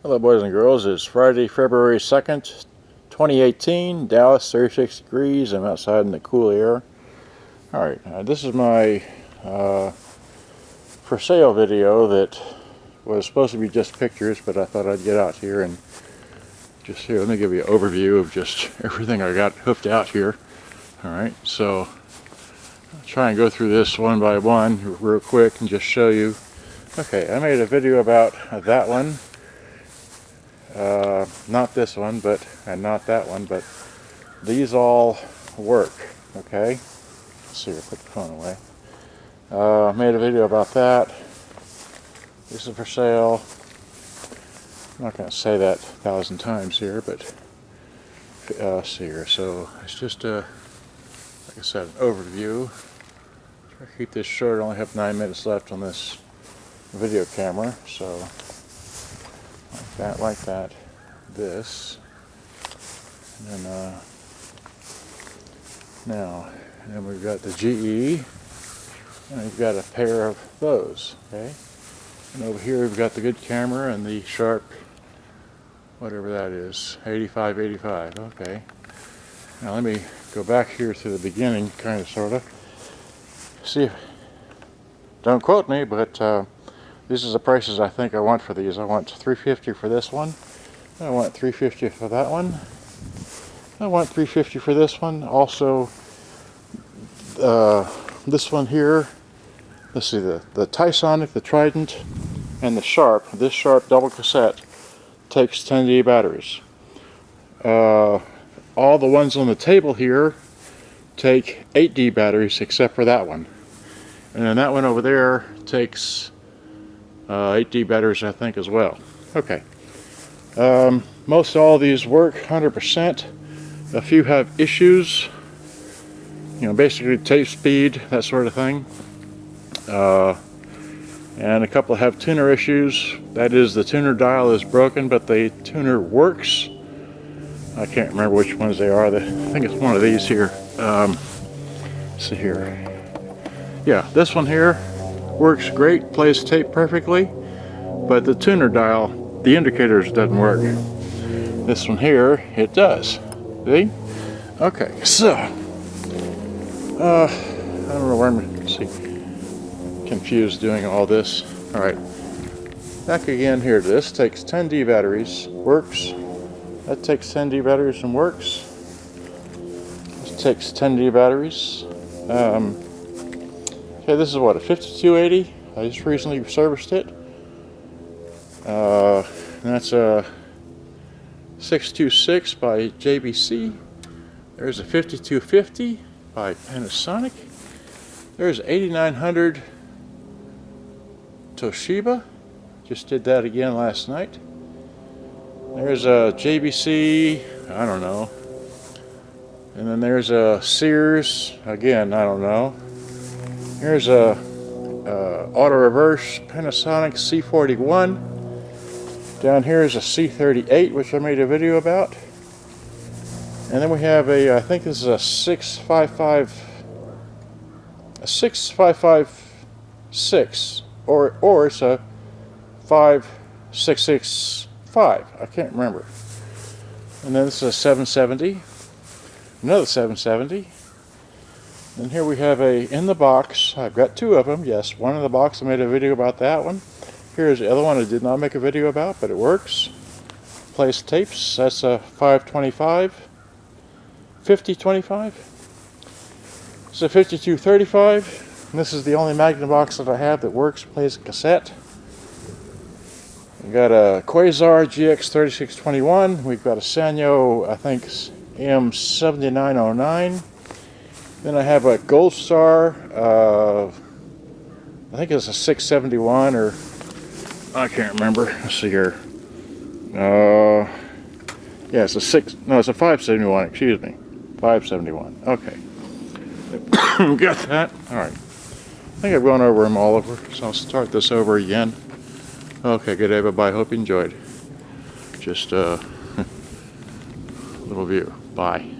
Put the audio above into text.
Hello boys and girls, it's Friday, February 2nd, 2018, Dallas, 36 degrees. I'm outside in the cool air. Alright, this is my for sale video that was supposed to be just pictures, but I thought I'd get out here and just here, let me give you an overview of just everything I got hooked out here. Alright, so I'll try and go through this one by one real quick and just show you. Okay, I made a video about that one. Not this one, and not that one, but these all work. Okay, let's see, I'll put the phone away. Made a video about that. This is for sale. I'm not going to say that 1,000 times here, but see here. So it's just like I said, an overview. Try to keep this short. I only have 9 minutes left on this video camera, so. Like that, this, and then and then we've got the GE, and we've got a pair of those, okay, and over here we've got the good camera and the Sharp, whatever that is, 8585, okay. Now let me go back here to the beginning, kind of, sort of, see if, don't quote me, but these are the prices I think I want for these. I want $350 for this one. I want $350 for that one. I want $350 for this one. Also, this one here. Let's see, the Tysonic, the Trident, and the Sharp. This Sharp double cassette takes 10D batteries. All the ones on the table here take 8D batteries, except for that one. And then that one over there takes 8D batteries, I think, as well. Okay. Most all of these work 100%. A few have issues. You know, basically tape speed, that sort of thing. And a couple have tuner issues. That is, the tuner dial is broken, but the tuner works. I can't remember which ones they are. I think it's one of these here. Let's see here. Yeah, this one here works great, plays tape perfectly, but the tuner dial, the indicators, doesn't work. This one here, it does. See? Okay, so I don't know where I'm confused doing all this. All right, back again here. This takes 10D batteries, works. That takes 10D batteries and works. This takes 10D batteries. Okay, this is what, a 5280? I just recently serviced it. That's a 626 by JBC. There's a 5250 by Panasonic. There's 8900 Toshiba. Just did that again last night. There's a JBC, I don't know. And then there's a Sears, again, I don't know. Here's a auto reverse Panasonic C41. Down here is a C38, which I made a video about. And then we have a, I think this is a 6556, or it's a 5665. I can't remember. And then this is a 770, another 770. And here we have a in the box. I've got two of them. Yes, one in the box. I made a video about that one. Here's the other one I did not make a video about, but it works. Plays tapes. That's a 525. 5025. It's a 5235. And this is the only Magnum box that I have that works. Plays a cassette. We got a Quasar GX3621. We've got a Sanyo, I think, M7909. Then I have a Gold Star, I think it's a 671, or I can't remember. Let's see here. Yeah, it's a 571, excuse me. 571, okay. Got that? Alright. I think I've gone over them all over, so I'll start this over again. Okay, good day, bye-bye. Hope you enjoyed. Just a little view. Bye.